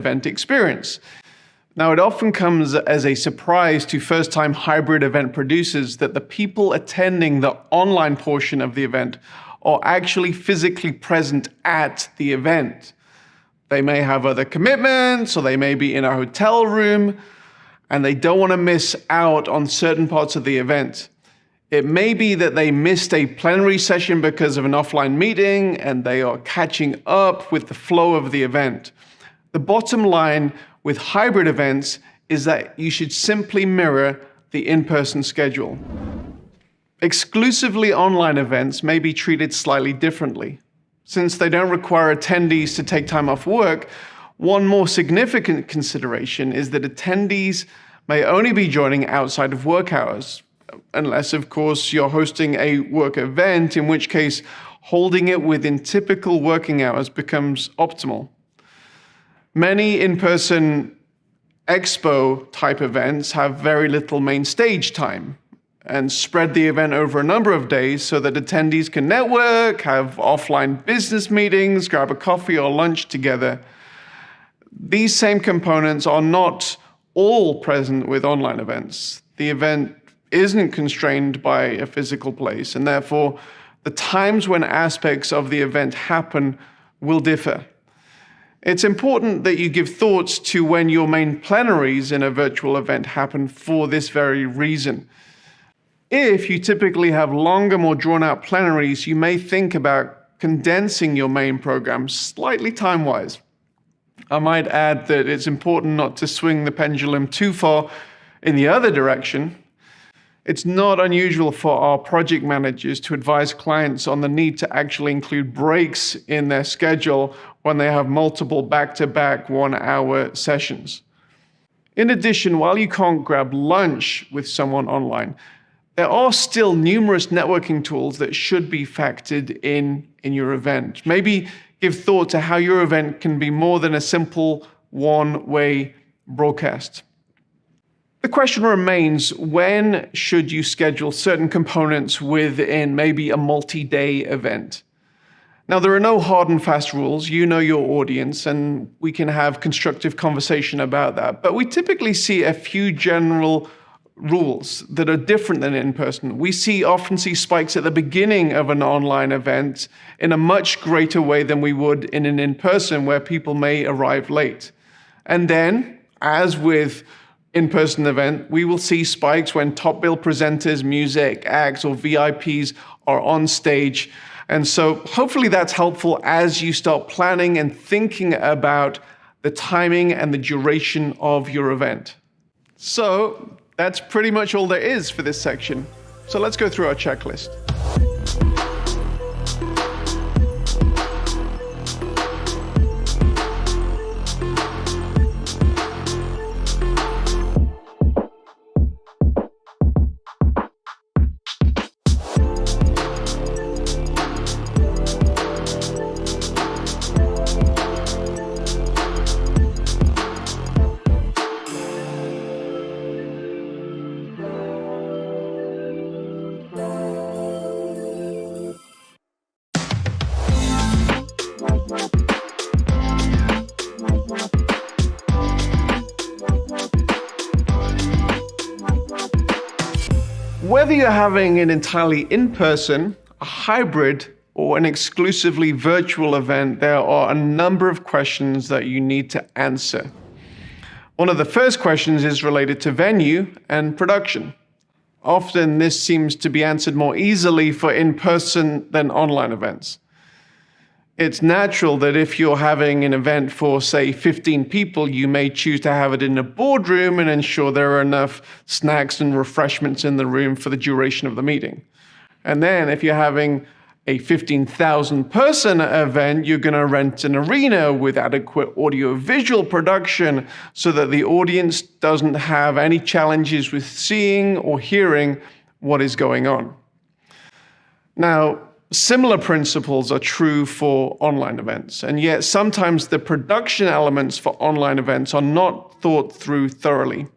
event experience. Now, it often comes as a surprise to first-time hybrid event producers that the people attending the online portion of the event are actually physically present at the event. They may have other commitments, or they may be in a hotel room, and they don't want to miss out on certain parts of the event. It may be that they missed a plenary session because of an offline meeting, and they are catching up with the flow of the event. The bottom line with hybrid events is that you should simply mirror the in-person schedule. Exclusively online events may be treated slightly differently. Since they don't require attendees to take time off work, one more significant consideration is that attendees may only be joining outside of work hours, unless, of course, you're hosting a work event, in which case holding it within typical working hours becomes optimal. Many in-person expo-type events have very little main stage time and spread the event over a number of days so that attendees can network, have offline business meetings, grab a coffee or lunch together. These same components are not all present with online events. The event isn't constrained by a physical place, and therefore the times when aspects of the event happen will differ. It's important that you give thoughts to when your main plenaries in a virtual event happen for this very reason. If you typically have longer, more drawn-out plenaries, you may think about condensing your main program slightly time-wise. I might add that it's important not to swing the pendulum too far in the other direction. It's not unusual for our project managers to advise clients on the need to actually include breaks in their schedule when they have multiple back-to-back one-hour sessions. In addition, while you can't grab lunch with someone online, there are still numerous networking tools that should be factored in your event. Maybe give thought to how your event can be more than a simple one-way broadcast. The question remains, when should you schedule certain components within maybe a multi-day event? Now, there are no hard and fast rules. You know your audience, and we can have constructive conversation about that. But we typically see a few general rules that are different than in person. We often see spikes at the beginning of an online event in a much greater way than we would in an in-person, where people may arrive late. And then, as with in-person event, we will see spikes when top bill presenters, music acts, or VIPs are on stage. And so hopefully that's helpful as you start planning and thinking about the timing and the duration of your event. So that's pretty much all there is for this section. So let's go through our checklist. Whether you're having an entirely in-person, a hybrid, or an exclusively virtual event, there are a number of questions that you need to answer. One of the first questions is related to venue and production. Often this seems to be answered more easily for in-person than online events. It's natural that if you're having an event for, say, 15 people, you may choose to have it in a boardroom and ensure there are enough snacks and refreshments in the room for the duration of the meeting. And then if you're having a 15,000 person event, you're going to rent an arena with adequate audio-visual production so that the audience doesn't have any challenges with seeing or hearing what is going on. Now, similar principles are true for online events, and yet sometimes the production elements for online events are not thought through thoroughly.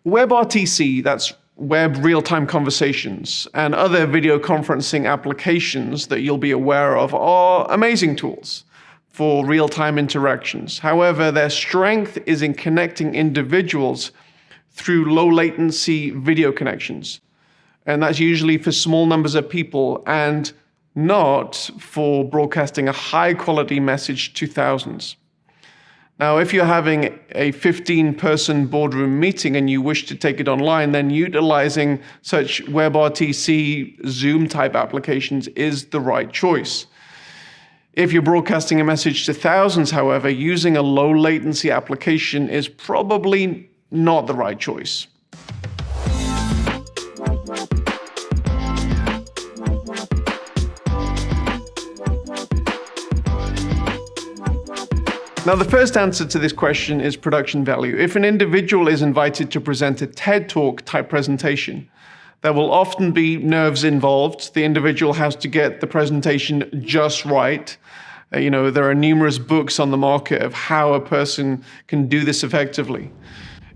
WebRTC, that's web real-time conversations, and other video conferencing applications that you'll be aware of are amazing tools. for real-time interactions. However, their strength is in connecting individuals through low-latency video connections. And that's usually for small numbers of people and not for broadcasting a high-quality message to thousands. Now, if you're having a 15-person boardroom meeting and you wish to take it online, then utilizing such WebRTC, Zoom-type applications is the right choice. If you're broadcasting a message to thousands, however, using a low-latency application is probably not the right choice. Now, the first answer to this question is production value. If an individual is invited to present a TED Talk type presentation, there will often be nerves involved. The individual has to get the presentation just right. There are numerous books on the market of how a person can do this effectively.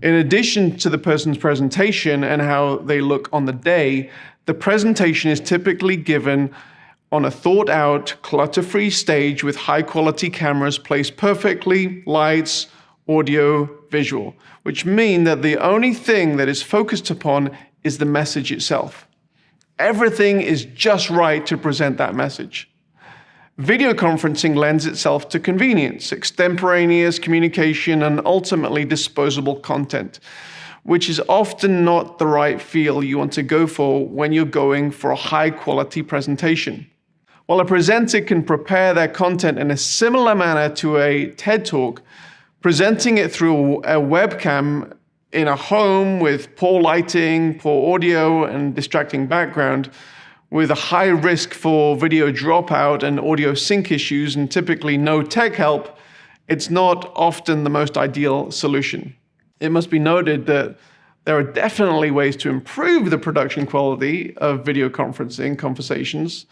In addition to the person's presentation and how they look on the day, the presentation is typically given on a thought-out, clutter-free stage with high-quality cameras placed perfectly, lights, audio, visual, which mean that the only thing that is focused upon is the message itself. Everything is just right to present that message. Video conferencing lends itself to convenience, extemporaneous communication, and ultimately disposable content, which is often not the right feel you want to go for when you're going for a high-quality presentation. While a presenter can prepare their content in a similar manner to a TED Talk, presenting it through a webcam in a home with poor lighting, poor audio, and distracting background, with a high risk for video dropout and audio sync issues and typically no tech help, it's not often the most ideal solution. It must be noted that there are definitely ways to improve the production quality of video conferencing conversations,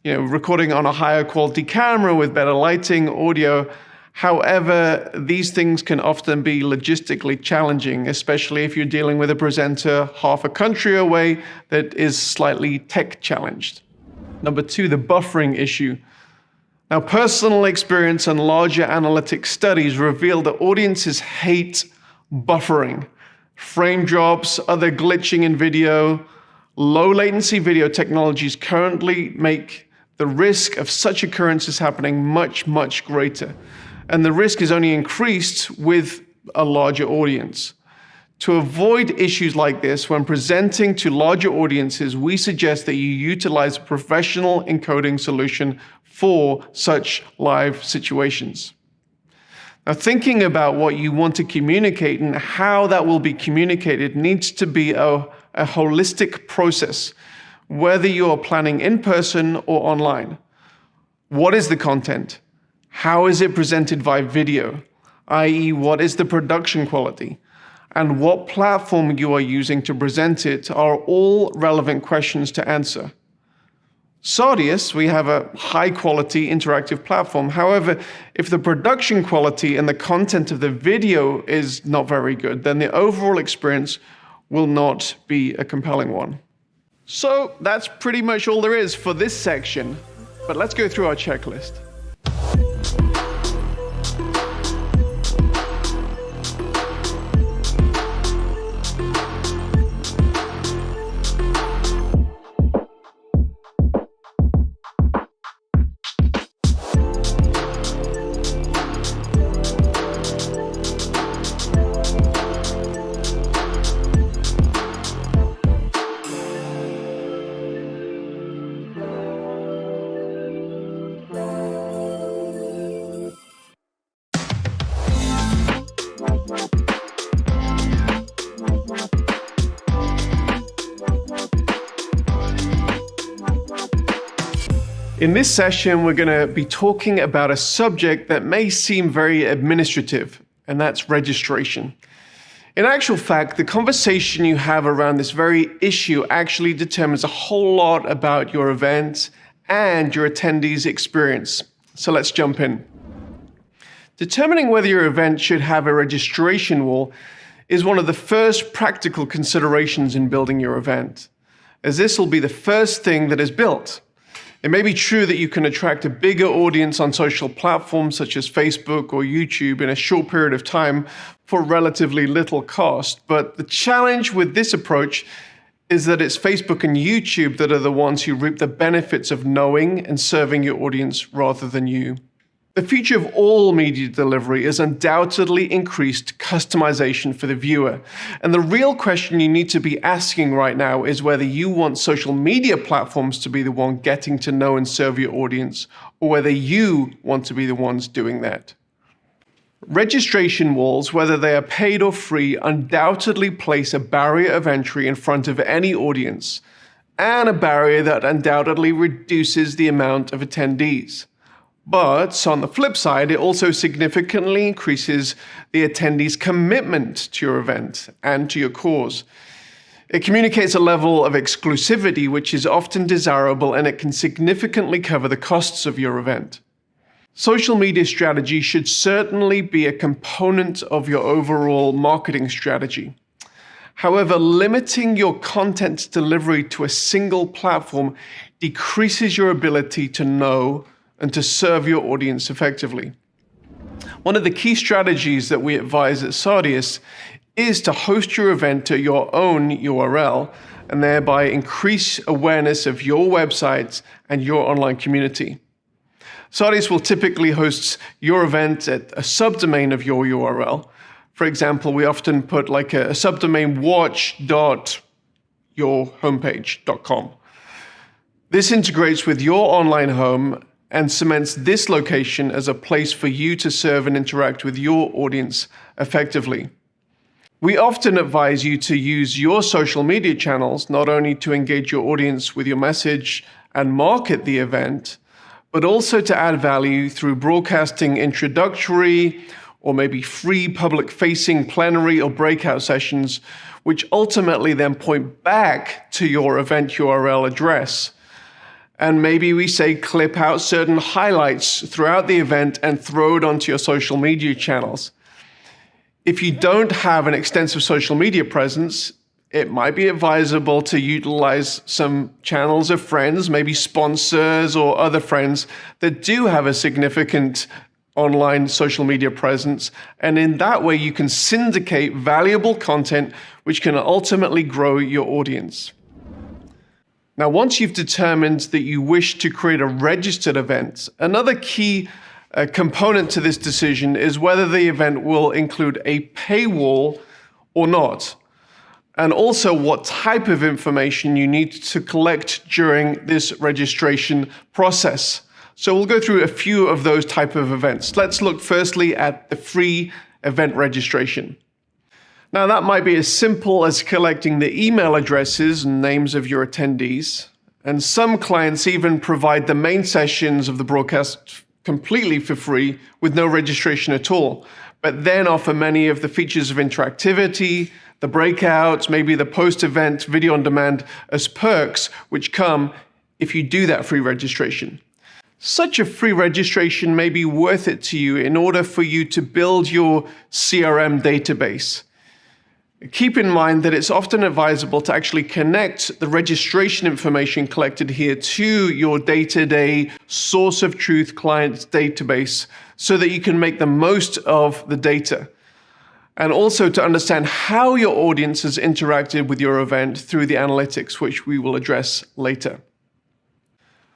recording on a higher quality camera with better lighting, audio. However, these things can often be logistically challenging, especially if you're dealing with a presenter half a country away that is slightly tech challenged. Number 2, the buffering issue. Now, personal experience and larger analytic studies reveal that audiences hate buffering. Frame drops, other glitching in video, low latency video technologies currently make the risk of such occurrences happening much, much greater. And the risk is only increased with a larger audience. To avoid issues like this, when presenting to larger audiences, we suggest that you utilize a professional encoding solution for such live situations. Now, thinking about what you want to communicate and how that will be communicated needs to be a holistic process, whether you are planning in person or online. What is the content? How is it presented via video? i.e., what is the production quality? And what platform you are using to present it are all relevant questions to answer. Sardius, we have a high-quality interactive platform. However, if the production quality and the content of the video is not very good, then the overall experience will not be a compelling one. So that's pretty much all there is for this section, but let's go through our checklist. In this session, we're going to be talking about a subject that may seem very administrative, and that's registration. In actual fact, the conversation you have around this very issue actually determines a whole lot about your event and your attendees' experience. So let's jump in. Determining whether your event should have a registration wall is one of the first practical considerations in building your event, as this will be the first thing that is built. It may be true that you can attract a bigger audience on social platforms such as Facebook or YouTube in a short period of time for relatively little cost, but the challenge with this approach is that it's Facebook and YouTube that are the ones who reap the benefits of knowing and serving your audience rather than you. The future of all media delivery is undoubtedly increased customization for the viewer. And the real question you need to be asking right now is whether you want social media platforms to be the one getting to know and serve your audience, or whether you want to be the ones doing that. Registration walls, whether they are paid or free, undoubtedly place a barrier of entry in front of any audience, and a barrier that undoubtedly reduces the amount of attendees. But on the flip side, it also significantly increases the attendees' commitment to your event and to your cause. It communicates a level of exclusivity which is often desirable, and it can significantly cover the costs of your event. Social media strategy should certainly be a component of your overall marketing strategy. However, limiting your content delivery to a single platform decreases your ability to know and to serve your audience effectively. One of the key strategies that we advise at Sardius is to host your event to your own URL and thereby increase awareness of your website and your online community. Sardius will typically host your event at a subdomain of your URL. For example, we often put like a subdomain watch.yourhomepage.com. This integrates with your online home and cements this location as a place for you to serve and interact with your audience effectively. We often advise you to use your social media channels not only to engage your audience with your message and market the event, but also to add value through broadcasting introductory or maybe free public-facing plenary or breakout sessions, which ultimately then point back to your event URL address. And maybe we say clip out certain highlights throughout the event and throw it onto your social media channels. If you don't have an extensive social media presence, it might be advisable to utilize some channels of friends, maybe sponsors or other friends that do have a significant online social media presence. And in that way, you can syndicate valuable content, which can ultimately grow your audience. Now, once you've determined that you wish to create a registered event, another key component to this decision is whether the event will include a paywall or not, and also what type of information you need to collect during this registration process. So we'll go through a few of those type of events. Let's look firstly at the free event registration. Now, that might be as simple as collecting the email addresses and names of your attendees. And some clients even provide the main sessions of the broadcast completely for free with no registration at all, but then offer many of the features of interactivity, the breakouts, maybe the post-event video on demand as perks, which come if you do that free registration. Such a free registration may be worth it to you in order for you to build your CRM database. Keep in mind that it's often advisable to actually connect the registration information collected here to your day-to-day source of truth client database so that you can make the most of the data. And also to understand how your audience has interacted with your event through the analytics, which we will address later.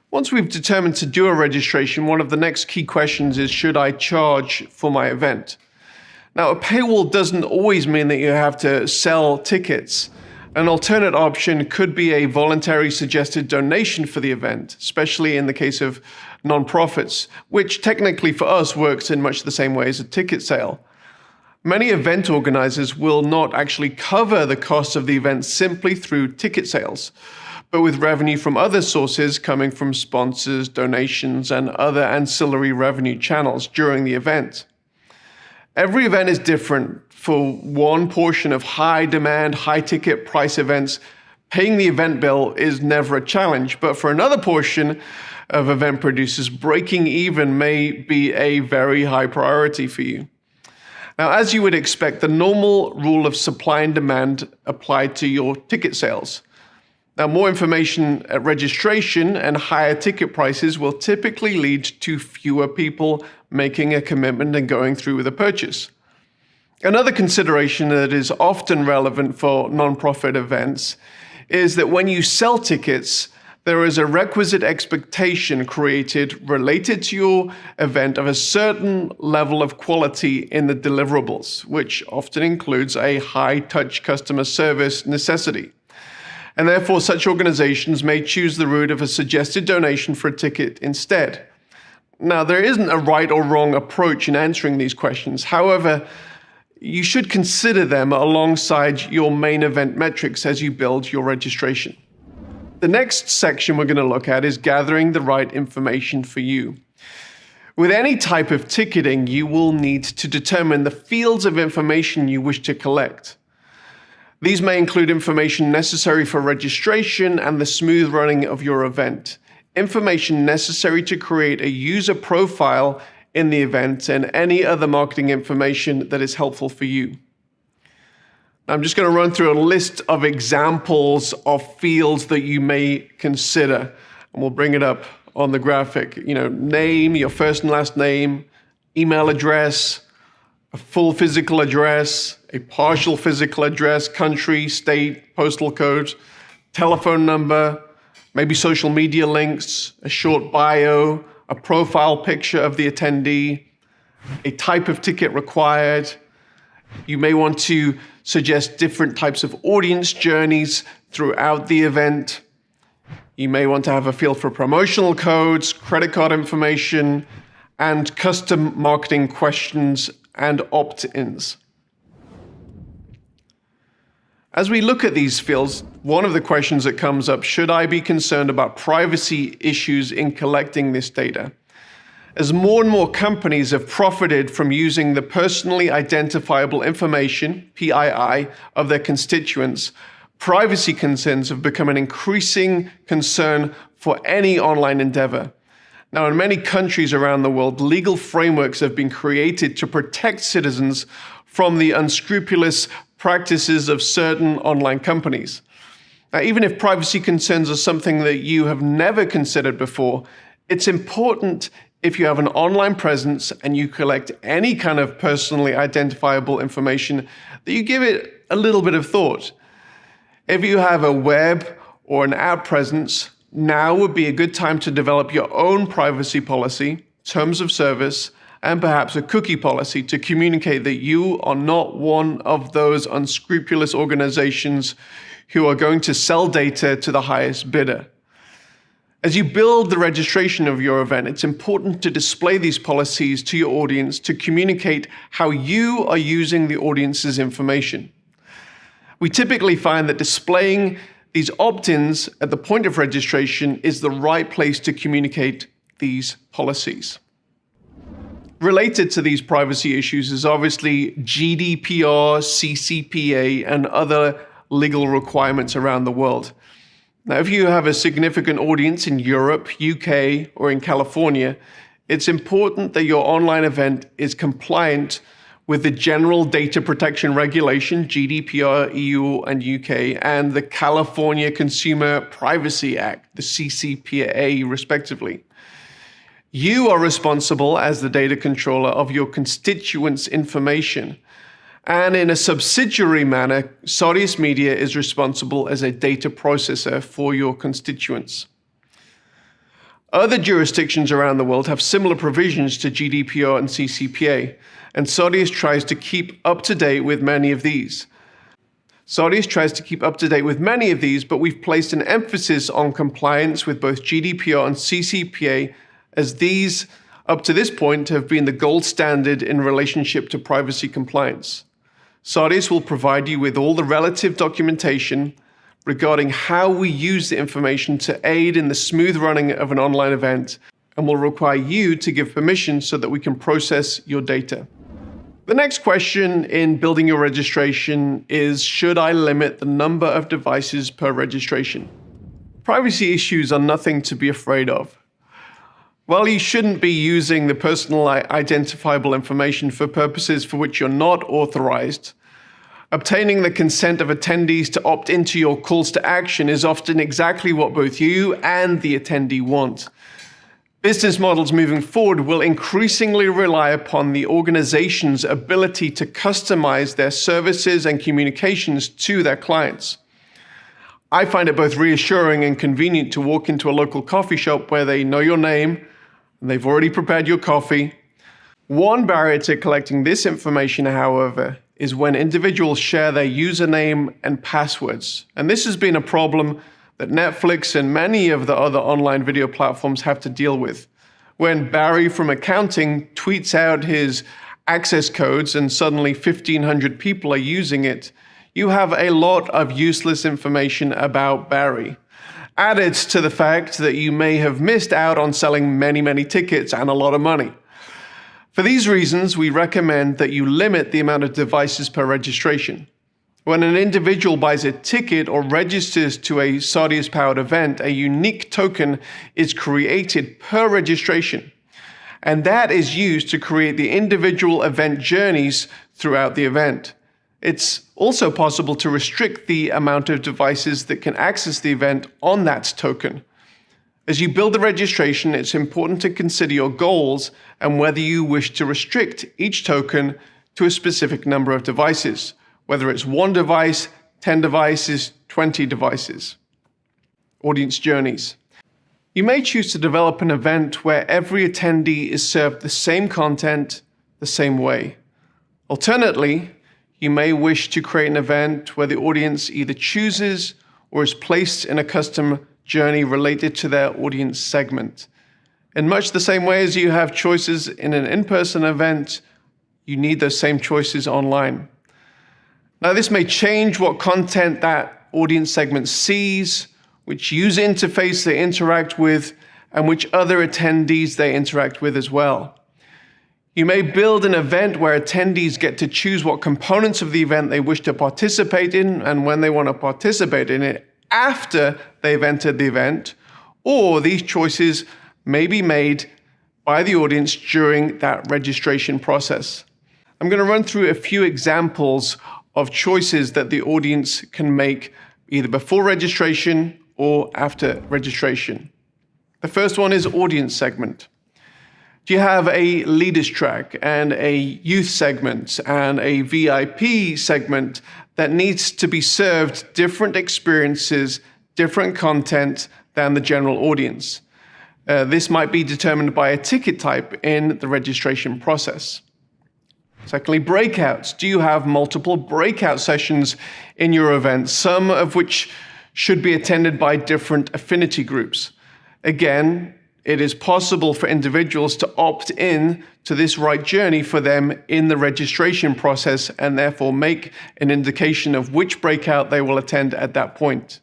Once we've determined to do a registration, one of the next key questions is, should I charge for my event? Now, a paywall doesn't always mean that you have to sell tickets. An alternate option could be a voluntary suggested donation for the event, especially in the case of nonprofits, which technically for us works in much the same way as a ticket sale. Many event organizers will not actually cover the cost of the event simply through ticket sales, but with revenue from other sources coming from sponsors, donations, and other ancillary revenue channels during the event. Every event is different. For one portion of high demand, high ticket price events, paying the event bill is never a challenge. But for another portion of event producers, breaking even may be a very high priority for you. Now, as you would expect, the normal rule of supply and demand applied to your ticket sales. Now, more information at registration and higher ticket prices will typically lead to fewer people making a commitment and going through with a purchase. Another consideration that is often relevant for nonprofit events is that when you sell tickets, there is a requisite expectation created related to your event of a certain level of quality in the deliverables, which often includes a high-touch customer service necessity. And therefore, such organizations may choose the route of a suggested donation for a ticket instead. Now, there isn't a right or wrong approach in answering these questions. However, you should consider them alongside your main event metrics as you build your registration. The next section we're going to look at is gathering the right information for you. With any type of ticketing, you will need to determine the fields of information you wish to collect. These may include information necessary for registration and the smooth running of your event, information necessary to create a user profile in the event, and any other marketing information that is helpful for you. I'm just going to run through a list of examples of fields that you may consider, and we'll bring it up on the graphic. Name, your first and last name, email address, a full physical address, a partial physical address, country, state, postal code, telephone number, maybe social media links, a short bio, a profile picture of the attendee, a type of ticket required. You may want to suggest different types of audience journeys throughout the event. You may want to have a field for promotional codes, credit card information, and custom marketing questions and opt-ins. As we look at these fields, one of the questions that comes up: should I be concerned about privacy issues in collecting this data? As more and more companies have profited from using the personally identifiable information, PII, of their constituents, privacy concerns have become an increasing concern for any online endeavor. Now, in many countries around the world, legal frameworks have been created to protect citizens from the unscrupulous practices of certain online companies. Now, even if privacy concerns are something that you have never considered before, it's important, if you have an online presence and you collect any kind of personally identifiable information, that you give it a little bit of thought. If you have a web or an app presence, now would be a good time to develop your own privacy policy, terms of service, and perhaps a cookie policy to communicate that you are not one of those unscrupulous organizations who are going to sell data to the highest bidder. As you build the registration of your event, it's important to display these policies to your audience to communicate how you are using the audience's information. We typically find that displaying these opt-ins at the point of registration is the right place to communicate these policies. Related to these privacy issues is obviously GDPR, CCPA, and other legal requirements around the world. Now, if you have a significant audience in Europe, UK, or in California, it's important that your online event is compliant with the General Data Protection Regulation, GDPR, EU and UK, and the California Consumer Privacy Act, the CCPA, respectively. You are responsible as the data controller of your constituents' information. And in a subsidiary manner, Sodius Media is responsible as a data processor for your constituents. Other jurisdictions around the world have similar provisions to GDPR and CCPA, and Sodius tries to keep up to date with many of these. But we've placed an emphasis on compliance with both GDPR and CCPA, as these, up to this point, have been the gold standard in relationship to privacy compliance. Sodius will provide you with all the relative documentation regarding how we use the information to aid in the smooth running of an online event, and will require you to give permission so that we can process your data. The next question in building your registration is, should I limit the number of devices per registration? Privacy issues are nothing to be afraid of. While you shouldn't be using the personal identifiable information for purposes for which you're not authorized, Obtaining the consent of attendees to opt into your calls to action is often exactly what both you and the attendee want. Business models moving forward will increasingly rely upon the organization's ability to customize their services and communications to their clients. I find it both reassuring and convenient to walk into a local coffee shop where they know your name and they've already prepared your coffee. One barrier to collecting this information, however, is when individuals share their username and passwords. And this has been a problem that Netflix and many of the other online video platforms have to deal with. When Barry from accounting tweets out his access codes and suddenly 1,500 people are using it, you have a lot of useless information about Barry. Added to the fact that you may have missed out on selling many tickets and a lot of money. For these reasons, we recommend that you limit the amount of devices per registration. When an individual buys a ticket or registers to a Sardius-powered event, a unique token is created per registration, and that is used to create the individual event journeys throughout the event. It's also possible to restrict the amount of devices that can access the event on that token. As you build the registration, it's important to consider your goals and whether you wish to restrict each token to a specific number of devices, whether it's 1 device, 10 devices, 20 devices. Audience journeys. You may choose to develop an event where every attendee is served the same content the same way. Alternately, you may wish to create an event where the audience either chooses or is placed in a custom journey related to their audience segment. In much the same way as you have choices in an in-person event, you need those same choices online. Now, this may change what content that audience segment sees, which user interface they interact with, and which other attendees they interact with as well. You may build an event where attendees get to choose what components of the event they wish to participate in and when they want to participate in it after they've entered the event, or these choices may be made by the audience during that registration process. I'm going to run through a few examples of choices that the audience can make either before registration or after registration. The first one is audience segment. Do you have a leaders track and a youth segment and a VIP segment that needs to be served different experiences, different content than the general audience? This might be determined by a ticket type in the registration process. Secondly, breakouts. Do you have multiple breakout sessions in your event, some of which should be attended by different affinity groups? Again, it is possible for individuals to opt in to this right journey for them in the registration process and therefore make an indication of which breakout they will attend at that point.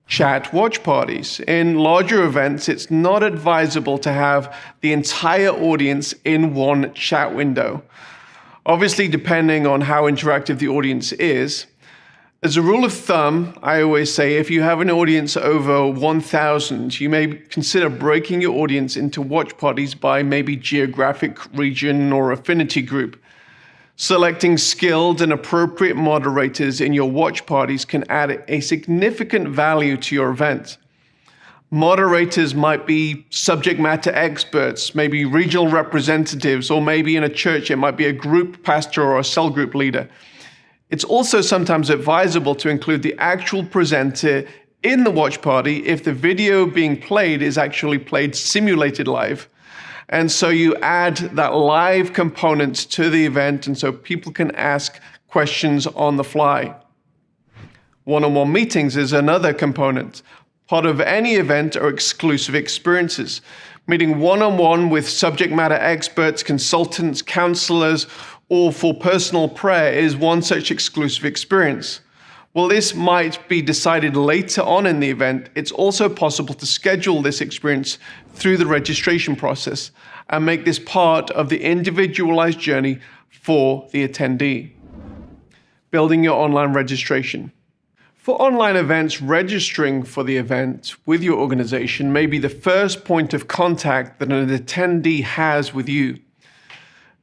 Chat watch parties. In larger events, it's not advisable to have the entire audience in one chat window. Obviously, depending on how interactive the audience is. As a rule of thumb, I always say if you have an audience over 1,000, you may consider breaking your audience into watch parties by maybe geographic region or affinity group. Selecting skilled and appropriate moderators in your watch parties can add a significant value to your event. Moderators might be subject matter experts, maybe regional representatives, or maybe in a church it might be a group pastor or a cell group leader. It's also sometimes advisable to include the actual presenter in the watch party if the video being played is actually played simulated live. And so you add that live component to the event, and so people can ask questions on the fly. One-on-one meetings is another component. Part of any event are exclusive experiences. Meeting one-on-one with subject matter experts, consultants, counselors, or for personal prayer is one such exclusive experience. While this might be decided later on in the event, it's also possible to schedule this experience through the registration process and make this part of the individualized journey for the attendee. Building your online registration. For online events, registering for the event with your organization may be the first point of contact that an attendee has with you.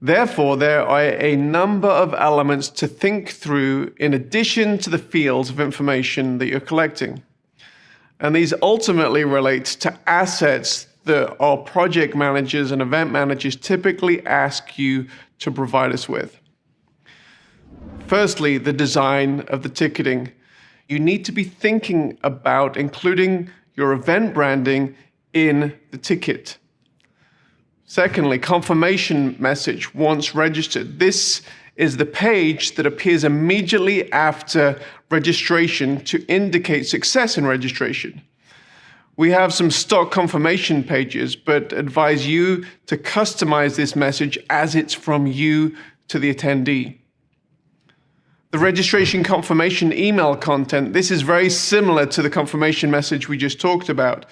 Therefore, there are a number of elements to think through in addition to the fields of information that you're collecting. And these ultimately relate to assets that our project managers and event managers typically ask you to provide us with. Firstly, the design of the ticketing. You need to be thinking about including your event branding in the ticket. Secondly, confirmation message once registered. This is the page that appears immediately after registration to indicate success in registration. We have some stock confirmation pages, but advise you to customize this message as it's from you to the attendee. The registration confirmation email content, this is very similar to the confirmation message we just talked about.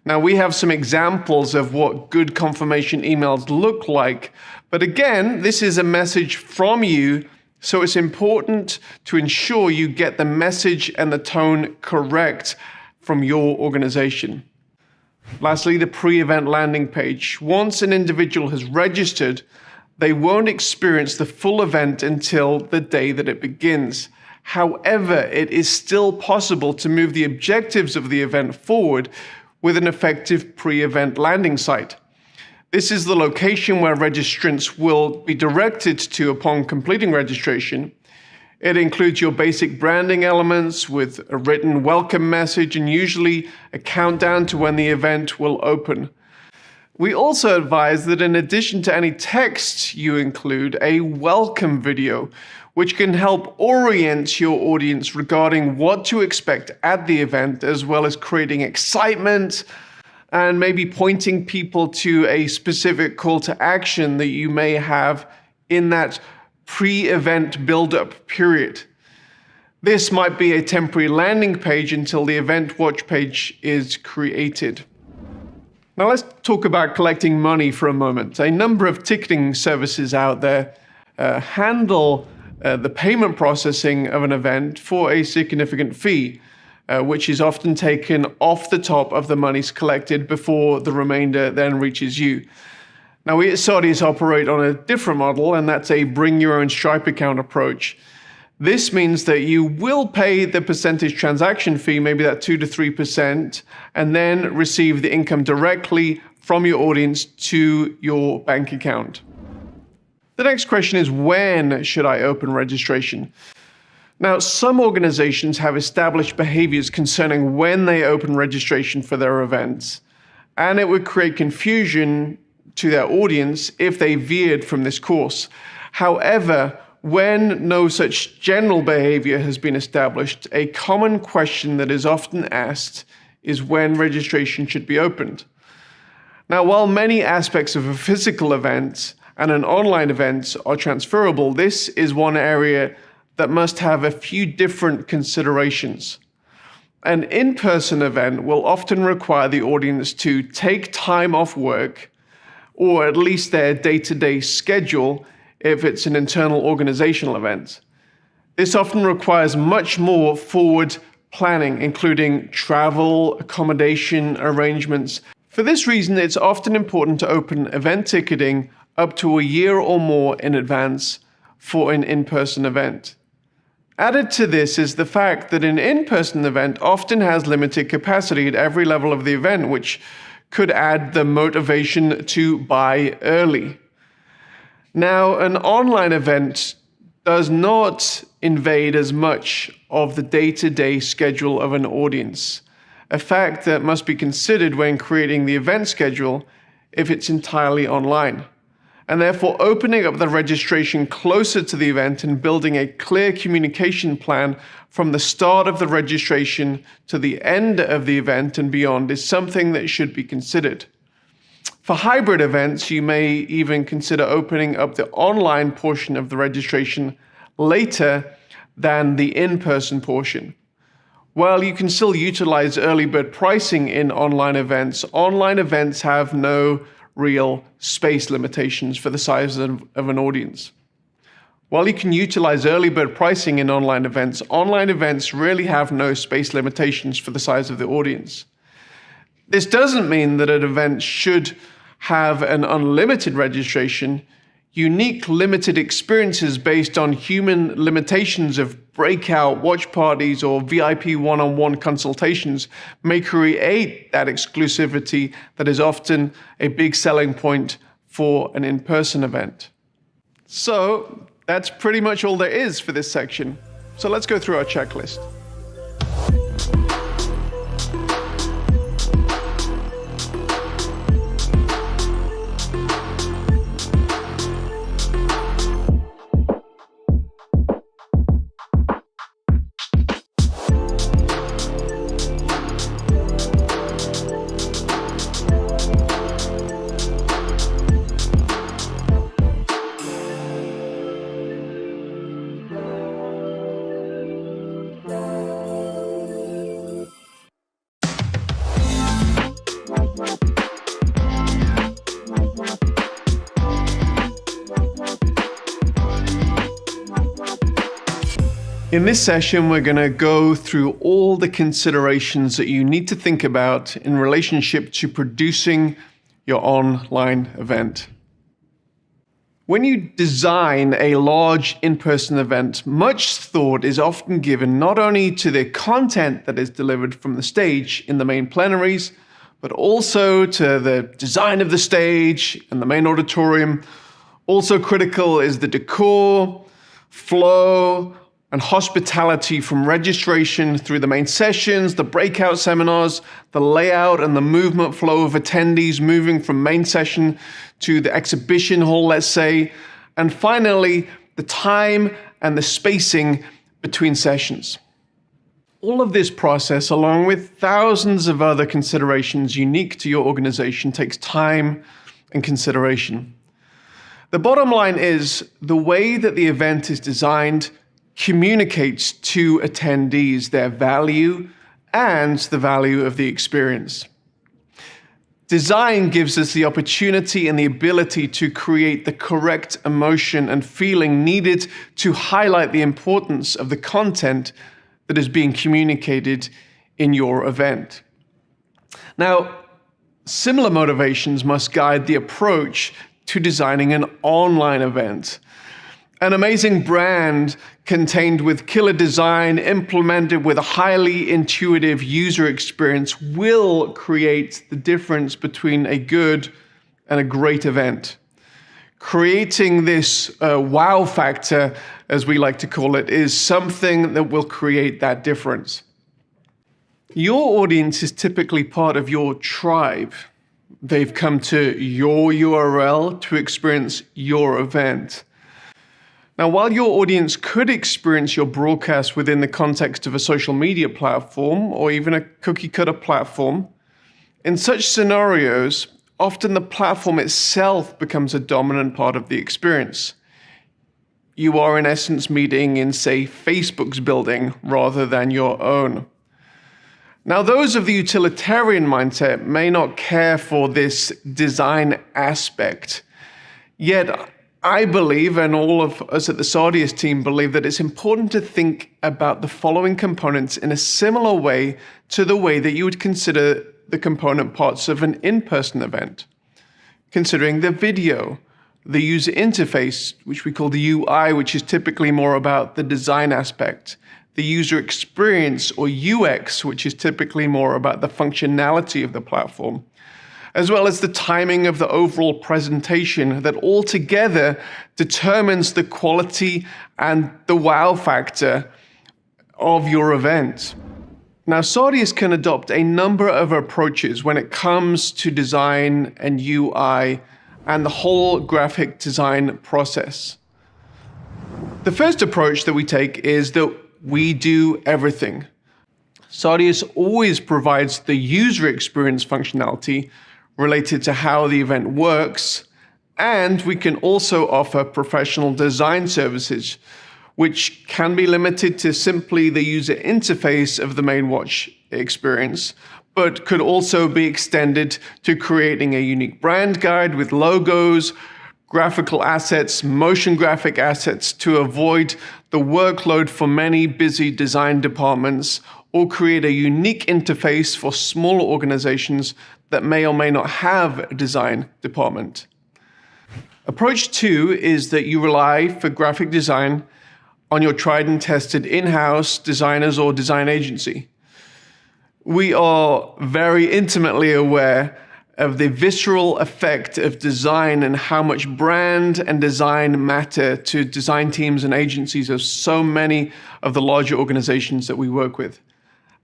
Now, we have some examples of what good confirmation emails look like, but again, this is a message from you, so it's important to ensure you get the message and the tone correct from your organization. Lastly, the pre-event landing page. Once an individual has registered, they won't experience the full event until the day that it begins. However, it is still possible to move the objectives of the event forward with an effective pre-event landing site. This is the location where registrants will be directed to upon completing registration. It includes your basic branding elements with a written welcome message and usually a countdown to when the event will open. We also advise that in addition to any text, you include a welcome video, which can help orient your audience regarding what to expect at the event, as well as creating excitement and maybe pointing people to a specific call to action that you may have in that pre-event build-up period. This might be a temporary landing page until the event watch page is created. Now let's talk about collecting money for a moment. A number of ticketing services out there handle the payment processing of an event for a significant fee, which is often taken off the top of the monies collected before the remainder then reaches you. Now, we at Saudis operate on a different model, and that's a bring your own Stripe account approach. This means that you will pay the percentage transaction fee, maybe that 2 to 3%, and then receive the income directly from your audience to your bank account. The next question is, when should I open registration? Now, some organizations have established behaviors concerning when they open registration for their events, and it would create confusion to their audience if they veered from this course. However, when no such general behavior has been established, a common question that is often asked is when registration should be opened. Now, while many aspects of a physical event and an online event are transferable, this is one area that must have a few different considerations. An in-person event will often require the audience to take time off work, or at least their day-to-day schedule if it's an internal organizational event. This often requires much more forward planning, including travel, accommodation arrangements. For this reason, it's often important to open event ticketing up to a year or more in advance for an in-person event. Added to this is the fact that an in-person event often has limited capacity at every level of the event, which could add the motivation to buy early. Now, an online event does not invade as much of the day-to-day schedule of an audience, a fact that must be considered when creating the event schedule if it's entirely online. And therefore, opening up the registration closer to the event and building a clear communication plan from the start of the registration to the end of the event and beyond is something that should be considered. For hybrid events, you may even consider opening up the online portion of the registration later than the in-person portion. While you can still utilize early bird pricing in online events have no real space limitations for the size of an audience. While you can utilize early bird pricing in online events really have no space limitations for the size of the audience. This doesn't mean that an event should have an unlimited registration. Unique limited experiences based on human limitations of breakout watch parties or VIP one-on-one consultations may create that exclusivity that is often a big selling point for an in-person event. So that's pretty much all there is for this section. So let's go through our checklist. In this session, we're going to go through all the considerations that you need to think about in relationship to producing your online event. When you design a large in-person event, much thought is often given not only to the content that is delivered from the stage in the main plenaries, but also to the design of the stage and the main auditorium. Also critical is the decor, flow, and hospitality from registration through the main sessions, the breakout seminars, the layout and the movement flow of attendees moving from main session to the exhibition hall, let's say, and finally, the time and the spacing between sessions. All of this process, along with thousands of other considerations unique to your organization, takes time and consideration. The bottom line is the way that the event is designed communicates to attendees their value and the value of the experience. Design gives us the opportunity and the ability to create the correct emotion and feeling needed to highlight the importance of the content that is being communicated in your event. Now, similar motivations must guide the approach to designing an online event. An amazing brand contained with killer design, implemented with a highly intuitive user experience, will create the difference between a good and a great event. Creating this wow factor, as we like to call it, is something that will create that difference. Your audience is typically part of your tribe. They've come to your URL to experience your event. Now, while your audience could experience your broadcast within the context of a social media platform or even a cookie-cutter platform, in such scenarios, often the platform itself becomes a dominant part of the experience. You are in essence meeting in, say, Facebook's building rather than your own. Now, those of the utilitarian mindset may not care for this design aspect, yet I believe, and all of us at the Sardius team believe, that it's important to think about the following components in a similar way to the way that you would consider the component parts of an in-person event. Considering the video, the user interface, which we call the UI, which is typically more about the design aspect, the user experience, or UX, which is typically more about the functionality of the platform, as well as the timing of the overall presentation that altogether determines the quality and the wow factor of your event. Now, Sardius can adopt a number of approaches when it comes to design and UI and the whole graphic design process. The first approach that we take is that we do everything. Sardius always provides the user experience functionality related to how the event works, and we can also offer professional design services, which can be limited to simply the user interface of the main watch experience, but could also be extended to creating a unique brand guide with logos, graphical assets, motion graphic assets to avoid the workload for many busy design departments, or create a unique interface for smaller organizations that may or may not have a design department. Approach 2 is that you rely for graphic design on your tried and tested in-house designers or design agency. We are very intimately aware of the visceral effect of design and how much brand and design matter to design teams and agencies of so many of the larger organizations that we work with.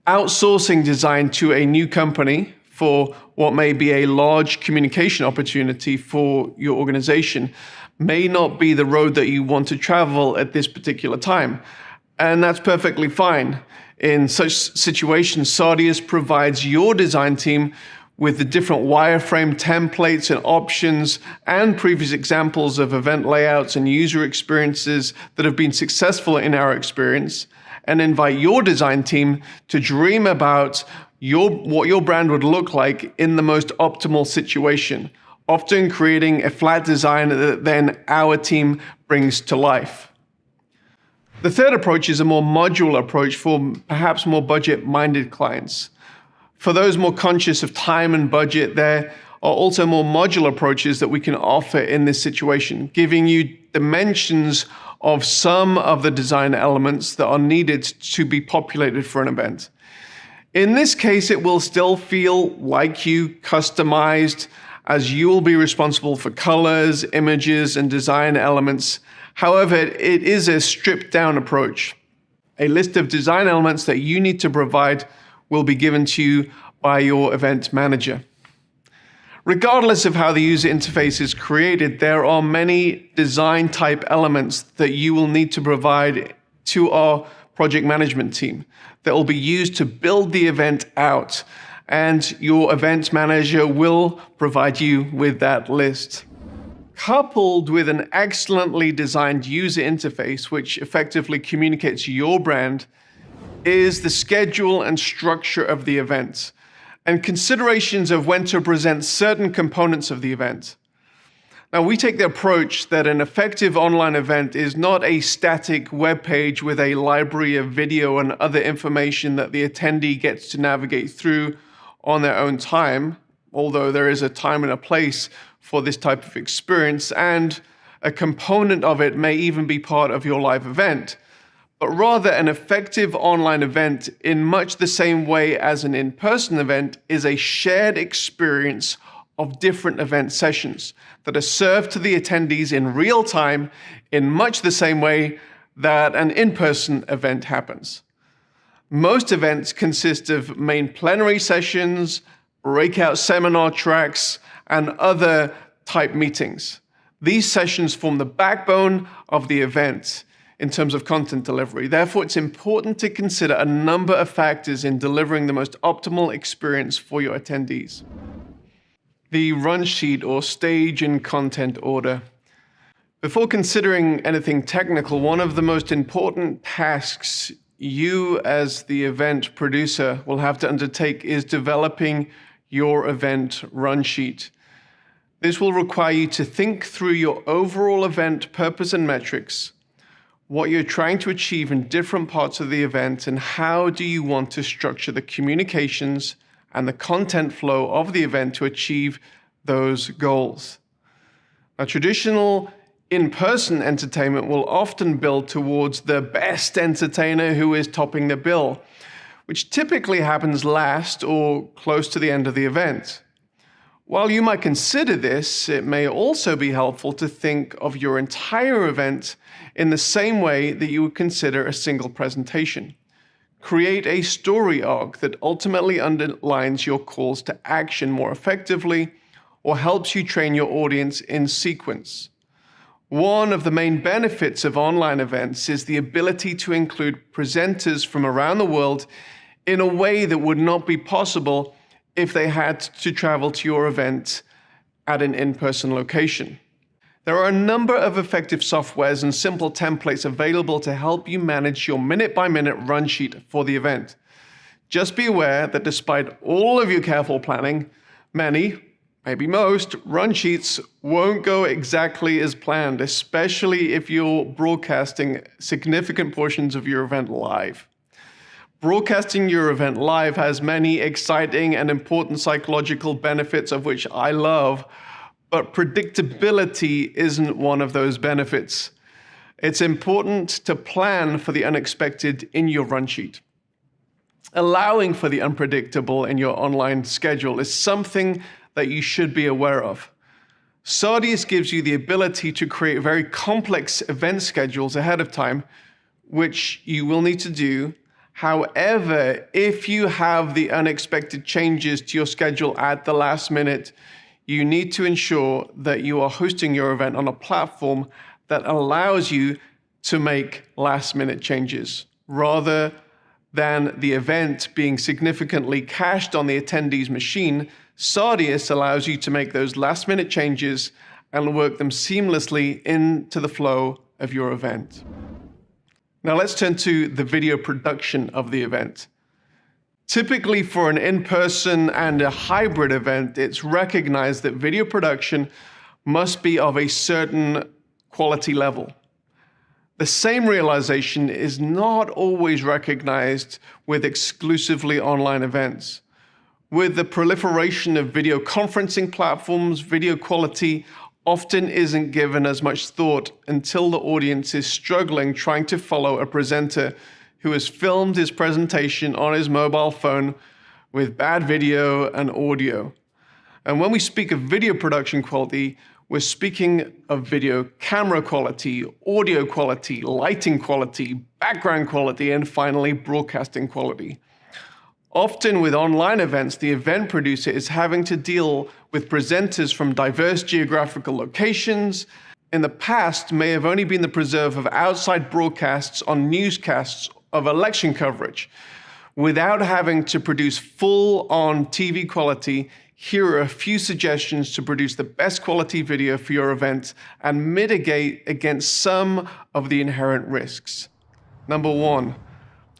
Outsourcing design to a new company for what may be a large communication opportunity for your organization may not be the road that you want to travel at this particular time. And that's perfectly fine. In such situations, Sardius provides your design team with the different wireframe templates and options and previous examples of event layouts and user experiences that have been successful in our experience, and invite your design team to dream about what your brand would look like in the most optimal situation, often creating a flat design that then our team brings to life. The third approach is a more modular approach for perhaps more budget-minded clients. For those more conscious of time and budget, there are also more modular approaches that we can offer in this situation, giving you dimensions of some of the design elements that are needed to be populated for an event. In this case, it will still feel like you customized, as you will be responsible for colors, images, and design elements. However, it is a stripped-down approach. A list of design elements that you need to provide will be given to you by your event manager. Regardless of how the user interface is created, there are many design type elements that you will need to provide to our project management team that will be used to build the event out, and your event manager will provide you with that list. Coupled with an excellently designed user interface which effectively communicates your brand is the schedule and structure of the event, and considerations of when to present certain components of the event. Now, we take the approach that an effective online event is not a static web page with a library of video and other information that the attendee gets to navigate through on their own time, although there is a time and a place for this type of experience, and a component of it may even be part of your live event, but rather an effective online event in much the same way as an in-person event is a shared experience of different event sessions that are served to the attendees in real time in much the same way that an in-person event happens. Most events consist of main plenary sessions, breakout seminar tracks, and other type meetings. These sessions form the backbone of the event in terms of content delivery. Therefore, it's important to consider a number of factors in delivering the most optimal experience for your attendees. The run sheet or stage and content order. Before considering anything technical, one of the most important tasks you as the event producer will have to undertake is developing your event run sheet. This will require you to think through your overall event purpose and metrics, what you're trying to achieve in different parts of the event, and how do you want to structure the communications and the content flow of the event to achieve those goals. Now, traditional in-person entertainment will often build towards the best entertainer who is topping the bill, which typically happens last or close to the end of the event. While you might consider this, it may also be helpful to think of your entire event in the same way that you would consider a single presentation. Create a story arc that ultimately underlines your calls to action more effectively or helps you train your audience in sequence. One of the main benefits of online events is the ability to include presenters from around the world in a way that would not be possible if they had to travel to your event at an in-person location. There are a number of effective softwares and simple templates available to help you manage your minute-by-minute run sheet for the event. Just be aware that despite all of your careful planning, many, maybe most, run sheets won't go exactly as planned, especially if you're broadcasting significant portions of your event live. Broadcasting your event live has many exciting and important psychological benefits, of which I love, but predictability isn't one of those benefits. It's important to plan for the unexpected in your run sheet. Allowing for the unpredictable in your online schedule is something that you should be aware of. Sardius gives you the ability to create very complex event schedules ahead of time, which you will need to do. However, if you have the unexpected changes to your schedule at the last minute, you need to ensure that you are hosting your event on a platform that allows you to make last-minute changes, rather than the event being significantly cached on the attendee's machine. Sardius allows you to make those last-minute changes and work them seamlessly into the flow of your event. Now let's turn to the video production of the event. Typically for an in-person and a hybrid event, it's recognized that video production must be of a certain quality level. The same realization is not always recognized with exclusively online events. With the proliferation of video conferencing platforms, video quality often isn't given as much thought until the audience is struggling trying to follow a presenter who has filmed his presentation on his mobile phone with bad video and audio. And when we speak of video production quality, we're speaking of video camera quality, audio quality, lighting quality, background quality, and finally broadcasting quality. Often with online events, the event producer is having to deal with presenters from diverse geographical locations. In the past, may have only been the preserve of outside broadcasts on newscasts of election coverage. Without having to produce full-on TV quality, here are a few suggestions to produce the best quality video for your event and mitigate against some of the inherent risks. Number 1.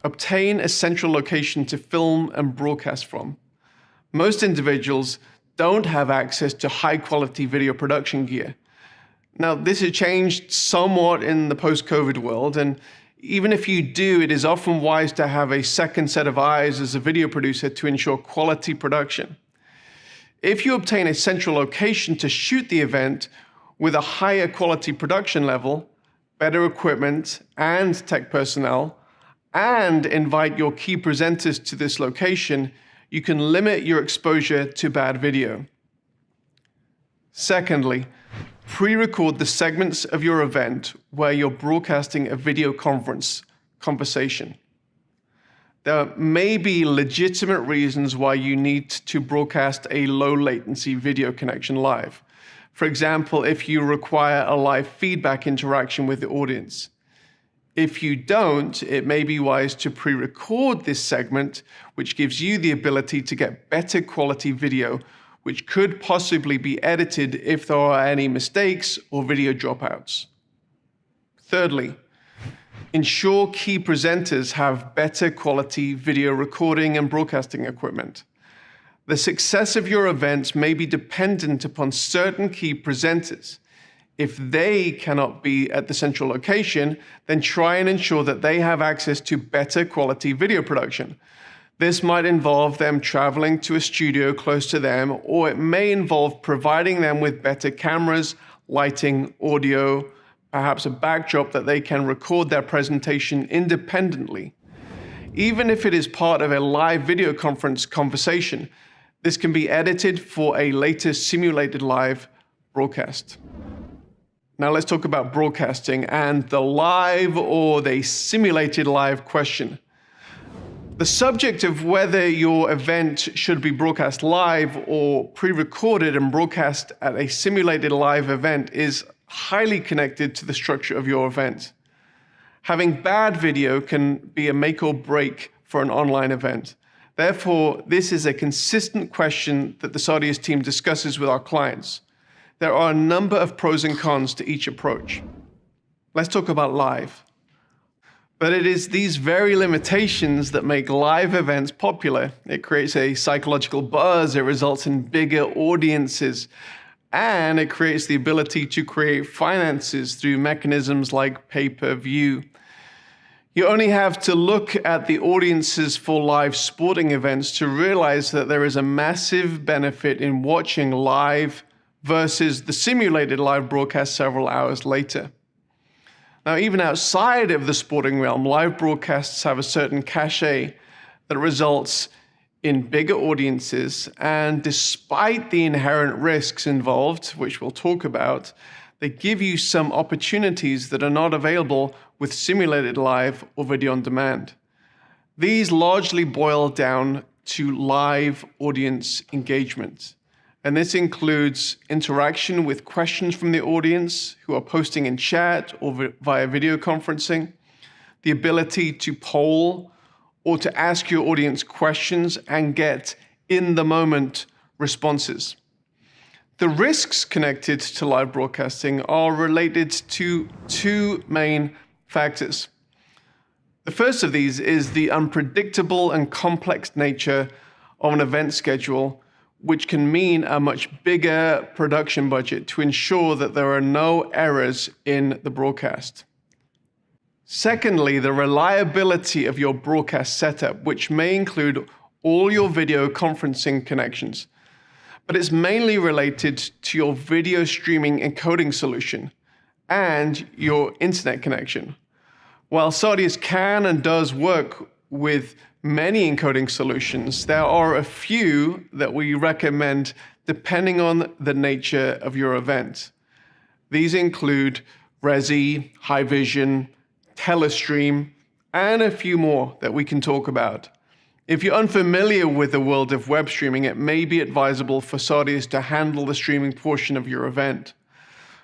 Obtain a central location to film and broadcast from. Most individuals don't have access to high-quality video production gear. Now, this has changed somewhat in the post-COVID world, and even if you do, it is often wise to have a second set of eyes as a video producer to ensure quality production. If you obtain a central location to shoot the event with a higher quality production level, better equipment and tech personnel, and invite your key presenters to this location, you can limit your exposure to bad video. Secondly, pre-record the segments of your event where you're broadcasting a video conversation. There may be legitimate reasons why you need to broadcast a low latency video connection live. For example, if you require a live feedback interaction with the audience. If you don't, it may be wise to pre-record this segment, which gives you the ability to get better quality video, which could possibly be edited if there are any mistakes or video dropouts. Thirdly, ensure key presenters have better quality video recording and broadcasting equipment. The success of your events may be dependent upon certain key presenters. If they cannot be at the central location, then try and ensure that they have access to better quality video production. This might involve them traveling to a studio close to them, or it may involve providing them with better cameras, lighting, audio, perhaps a backdrop that they can record their presentation independently. Even if it is part of a live video conference conversation, this can be edited for a later simulated live broadcast. Now let's talk about broadcasting and the live or the simulated live question. The subject of whether your event should be broadcast live or pre-recorded and broadcast at a simulated live event is highly connected to the structure of your event. Having bad video can be a make or break for an online event. Therefore, this is a consistent question that the Sardius team discusses with our clients. There are a number of pros and cons to each approach. Let's talk about live. But it is these very limitations that make live events popular. It creates a psychological buzz, it results in bigger audiences, and it creates the ability to create finances through mechanisms like pay-per-view. You only have to look at the audiences for live sporting events to realize that there is a massive benefit in watching live versus the simulated live broadcast several hours later. Now, even outside of the sporting realm, live broadcasts have a certain cachet that results in bigger audiences, and despite the inherent risks involved, which we'll talk about, they give you some opportunities that are not available with simulated live or video on demand. These largely boil down to live audience engagement. And this includes interaction with questions from the audience who are posting in chat or via video conferencing, the ability to poll or to ask your audience questions and get in-the-moment responses. The risks connected to live broadcasting are related to two main factors. The first of these is the unpredictable and complex nature of an event schedule, which can mean a much bigger production budget to ensure that there are no errors in the broadcast. Secondly, the reliability of your broadcast setup, which may include all your video conferencing connections, but it's mainly related to your video streaming encoding solution and your internet connection. While Sardius can and does work with many encoding solutions, there are a few that we recommend depending on the nature of your event. These include Resi, Haivision, Telestream, and a few more that we can talk about. If you're unfamiliar with the world of web streaming, it may be advisable for Sardius to handle the streaming portion of your event.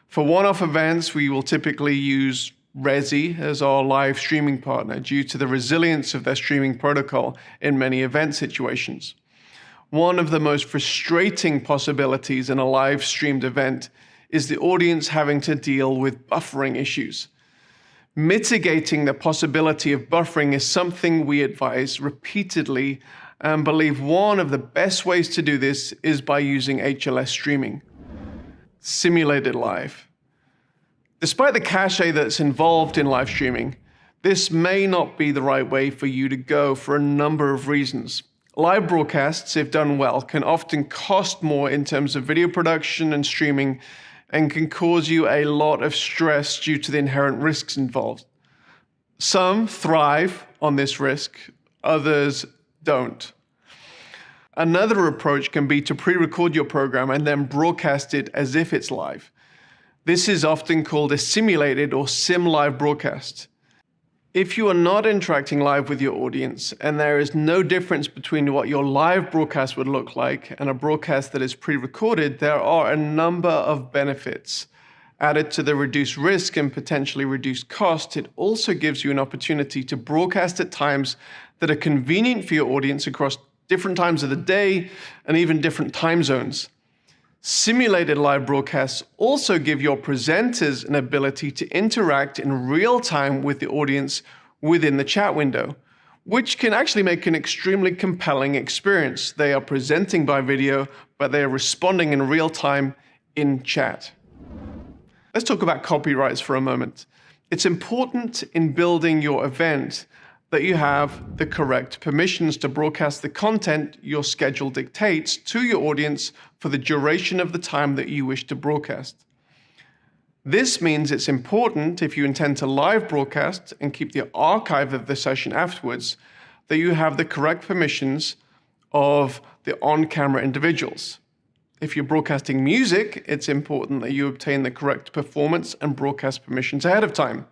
For one-off events, we will typically use Resi as our live streaming partner due to the resilience of their streaming protocol in many event situations. One of the most frustrating possibilities in a live streamed event is the audience having to deal with buffering issues. Mitigating the possibility of buffering is something we advise repeatedly and believe one of the best ways to do this is by using HLS streaming, simulated live. Despite the cachet that's involved in live streaming, this may not be the right way for you to go for a number of reasons. Live broadcasts, if done well, can often cost more in terms of video production and streaming and can cause you a lot of stress due to the inherent risks involved. Some thrive on this risk, others don't. Another approach can be to pre-record your program and then broadcast it as if it's live. This is often called a simulated or sim live broadcast. If you are not interacting live with your audience and there is no difference between what your live broadcast would look like and a broadcast that is pre-recorded, there are a number of benefits. Added to the reduced risk and potentially reduced cost, it also gives you an opportunity to broadcast at times that are convenient for your audience across different times of the day and even different time zones. Simulated live broadcasts also give your presenters an ability to interact in real time with the audience within the chat window, which can actually make an extremely compelling experience. They are presenting by video, but they are responding in real time in chat. Let's talk about copyrights for a moment. It's important in building your event that you have the correct permissions to broadcast the content your schedule dictates to your audience for the duration of the time that you wish to broadcast. This means it's important, if you intend to live broadcast and keep the archive of the session afterwards, that you have the correct permissions of the on-camera individuals. If you're broadcasting music, it's important that you obtain the correct performance and broadcast permissions ahead of time.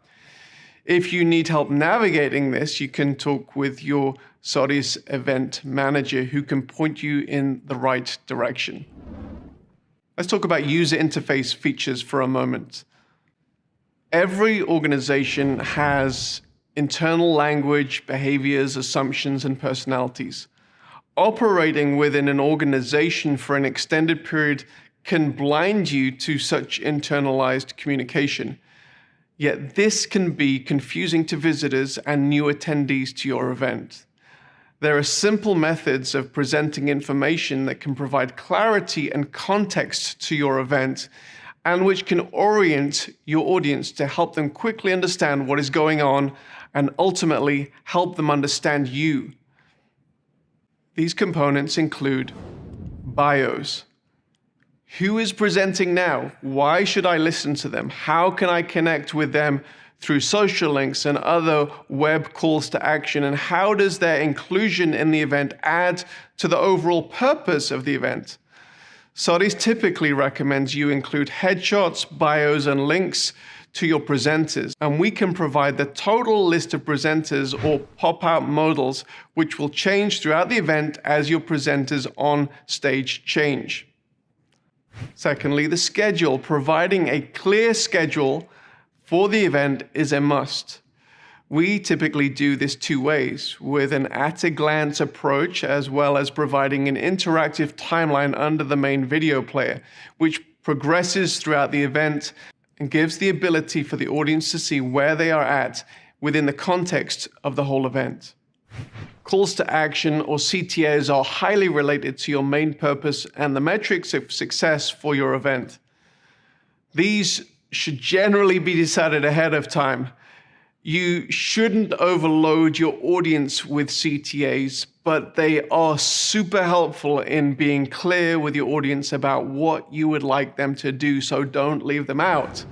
If you need help navigating this, you can talk with your Sardius event manager who can point you in the right direction. Let's talk about user interface features for a moment. Every organization has internal language, behaviors, assumptions, and personalities. Operating within an organization for an extended period can blind you to such internalized communication. Yet this can be confusing to visitors and new attendees to your event. There are simple methods of presenting information that can provide clarity and context to your event and which can orient your audience to help them quickly understand what is going on and ultimately help them understand you. These components include bios, Who is presenting now? Why should I listen to them? How can I connect with them through social links and other web calls to action? And how does their inclusion in the event add to the overall purpose of the event? Saudis typically recommends you include headshots, bios, and links to your presenters, and we can provide the total list of presenters or pop-out modals, which will change throughout the event as your presenters on stage change. Secondly, the schedule. Providing a clear schedule for the event is a must. We typically do this two ways, with an at-a-glance approach as well as providing an interactive timeline under the main video player, which progresses throughout the event and gives the ability for the audience to see where they are at within the context of the whole event. Calls to action, or CTAs, are highly related to your main purpose and the metrics of success for your event. These should generally be decided ahead of time. You shouldn't overload your audience with CTAs, but they are super helpful in being clear with your audience about what you would like them to do, so don't leave them out.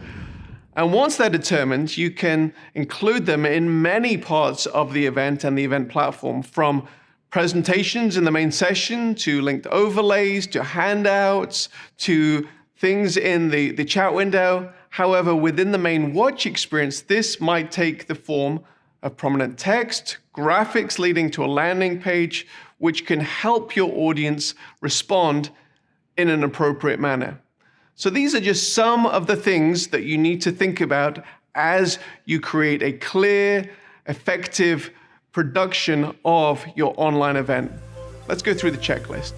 And once they're determined, you can include them in many parts of the event and the event platform, from presentations in the main session, to linked overlays, to handouts, to things in the chat window. However, within the main watch experience, this might take the form of prominent text, graphics leading to a landing page, which can help your audience respond in an appropriate manner. So these are just some of the things that you need to think about as you create a clear, effective production of your online event. Let's go through the checklist.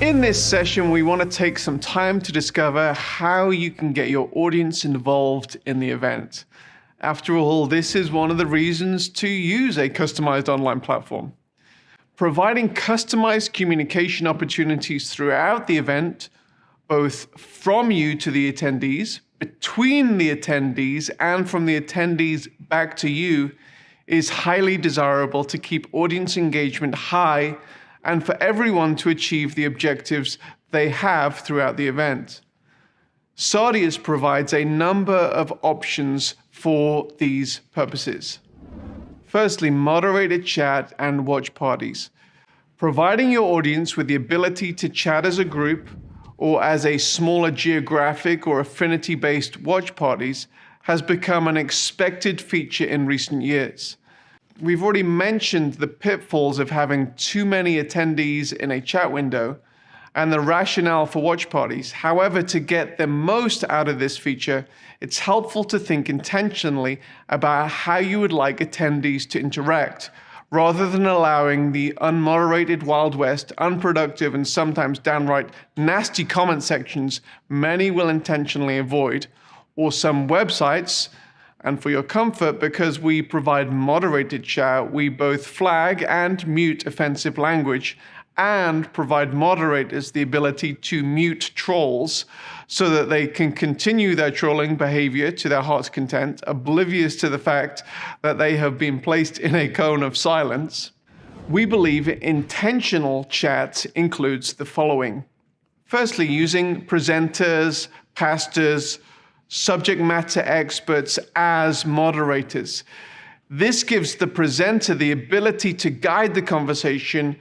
In this session, we want to take some time to discover how you can get your audience involved in the event. After all, this is one of the reasons to use a customized online platform. Providing customized communication opportunities throughout the event, both from you to the attendees, between the attendees, and from the attendees back to you, is highly desirable to keep audience engagement high and for everyone to achieve the objectives they have throughout the event. Saudius provides a number of options for these purposes. Firstly, moderated chat and watch parties. Providing your audience with the ability to chat as a group or as a smaller geographic or affinity-based watch parties has become an expected feature in recent years. We've already mentioned the pitfalls of having too many attendees in a chat window and the rationale for watch parties. However, to get the most out of this feature, it's helpful to think intentionally about how you would like attendees to interact, rather than allowing the unmoderated Wild West, unproductive, and sometimes downright nasty comment sections many will intentionally avoid, or some websites. And for your comfort, because we provide moderated chat, we both flag and mute offensive language and provide moderators the ability to mute trolls so that they can continue their trolling behavior to their heart's content, oblivious to the fact that they have been placed in a cone of silence. We believe intentional chat includes the following. Firstly, using presenters, pastors, subject matter experts as moderators. This gives the presenter the ability to guide the conversation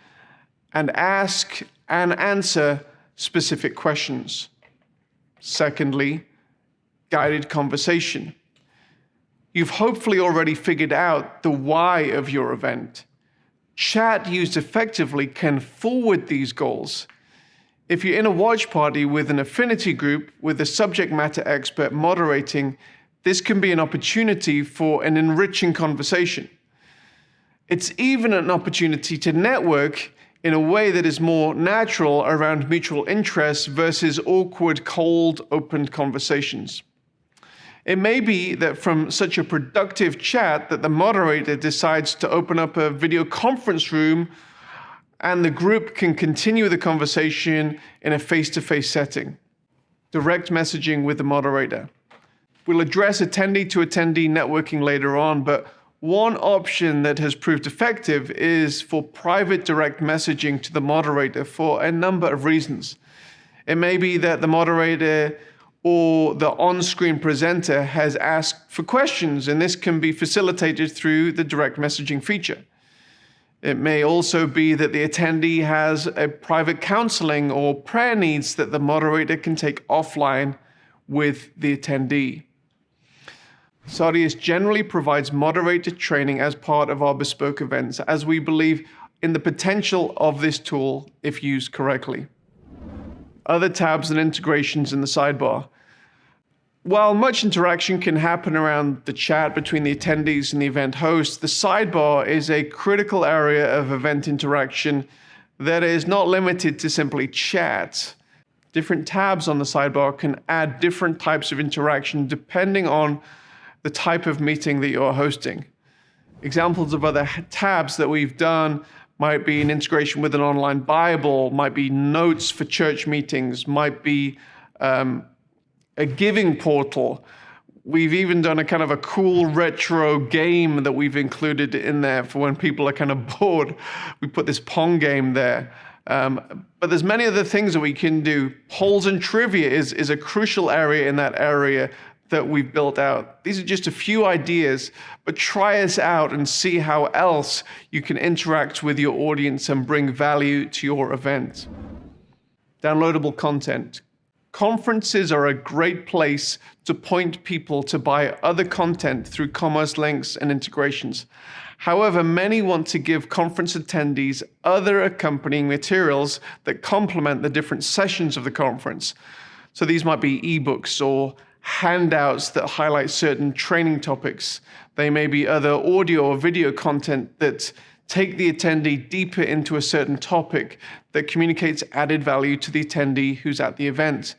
and ask and answer specific questions. Secondly, guided conversation. You've hopefully already figured out the why of your event. Chat used effectively can forward these goals. If you're in a watch party with an affinity group with a subject matter expert moderating, this can be an opportunity for an enriching conversation. It's even an opportunity to network in a way that is more natural around mutual interests versus awkward, cold, open conversations. It may be that from such a productive chat that the moderator decides to open up a video conference room and the group can continue the conversation in a face-to-face setting. Direct messaging with the moderator. We'll address attendee-to-attendee networking later on, but one option that has proved effective is for private direct messaging to the moderator for a number of reasons. It may be that the moderator or the on-screen presenter has asked for questions, and this can be facilitated through the direct messaging feature. It may also be that the attendee has a private counseling or prayer needs that the moderator can take offline with the attendee. Saudius generally provides moderator training as part of our bespoke events, as we believe in the potential of this tool if used correctly. Other tabs and integrations in the sidebar. While much interaction can happen around the chat between the attendees and the event host, the sidebar is a critical area of event interaction that is not limited to simply chat. Different tabs on the sidebar can add different types of interaction depending on the type of meeting that you're hosting. Examples of other tabs that we've done might be an integration with an online Bible, might be notes for church meetings, might be a giving portal. We've even done a kind of a cool retro game that we've included in there for when people are kind of bored. We put this Pong game there. But there's many other things that we can do. Polls and trivia is a crucial area in that area that we've built out. These are just a few ideas, but try us out and see how else you can interact with your audience and bring value to your event. Downloadable content. Conferences are a great place to point people to buy other content through commerce links and integrations. However, many want to give conference attendees other accompanying materials that complement the different sessions of the conference. So these might be ebooks or handouts that highlight certain training topics. They may be other audio or video content that take the attendee deeper into a certain topic that communicates added value to the attendee who's at the event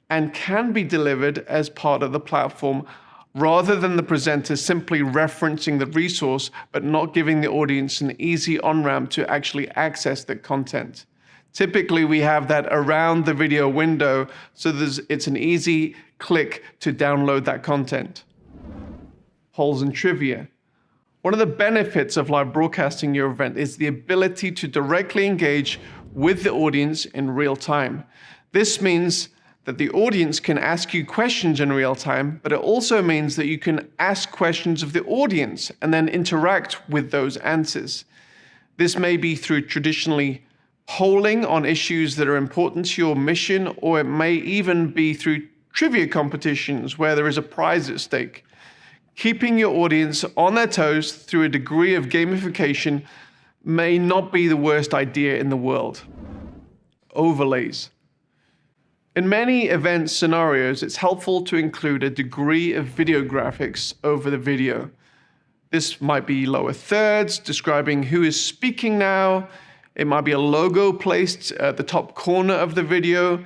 and can be delivered as part of the platform rather than the presenter simply referencing the resource but not giving the audience an easy on-ramp to actually access the content. Typically, we have that around the video window, so it's an easy click to download that content. Polls and trivia. One of the benefits of live broadcasting your event is the ability to directly engage with the audience in real time. This means that the audience can ask you questions in real time, but it also means that you can ask questions of the audience and then interact with those answers. This may be through traditionally polling on issues that are important to your mission, or it may even be through trivia competitions where there is a prize at stake. Keeping your audience on their toes through a degree of gamification may not be the worst idea in the world. Overlays. In many event scenarios, it's helpful to include a degree of video graphics over the video. This might be lower thirds describing who is speaking now. It might be a logo placed at the top corner of the video.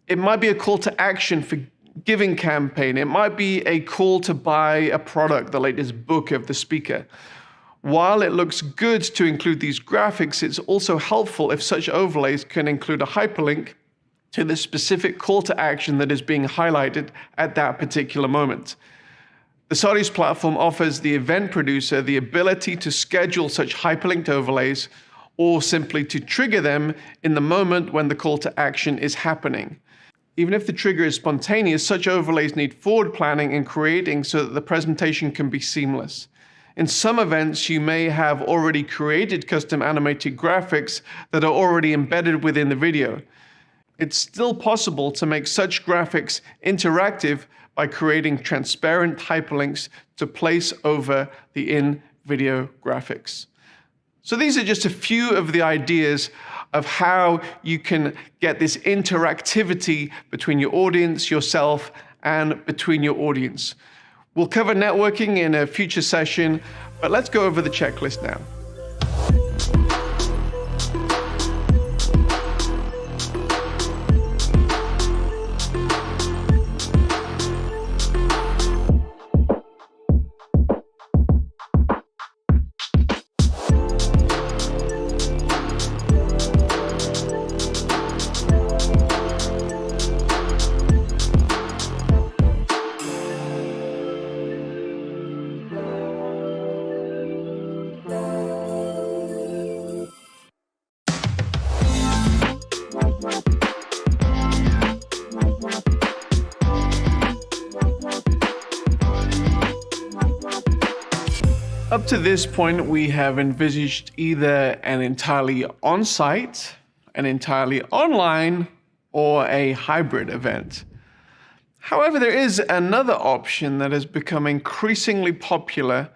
It might be a call to action for giving campaign. It might be a call to buy a product, the latest book of the speaker. While it looks good to include these graphics, it's also helpful if such overlays can include a hyperlink to the specific call to action that is being highlighted at that particular moment. The Saudius platform offers the event producer the ability to schedule such hyperlinked overlays or simply to trigger them in the moment when the call to action is happening. Even if the trigger is spontaneous, such overlays need forward planning and creating so that the presentation can be seamless. In some events, you may have already created custom animated graphics that are already embedded within the video. It's still possible to make such graphics interactive by creating transparent hyperlinks to place over the in-video graphics. So these are just a few of the ideas of how you can get this interactivity between your audience, yourself, and between your audience. We'll cover networking in a future session, but let's go over the checklist now. Up to this point, we have envisaged either an entirely on-site, an entirely online, or a hybrid event. However, there is another option that has become increasingly popular,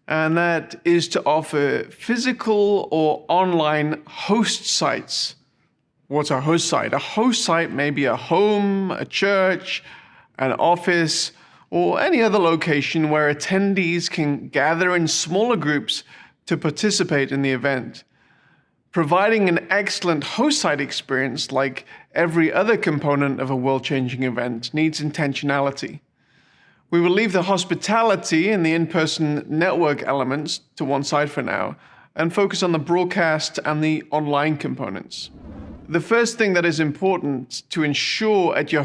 and that is to offer physical or online host sites. What's a host site? A host site may be a home, a church, an office, or any other location where attendees can gather in smaller groups to participate in the event. Providing an excellent host site experience, like every other component of a world-changing event, needs intentionality. We will leave the hospitality and the in-person network elements to one side for now, and focus on the broadcast and the online components. The first thing that is important to ensure at your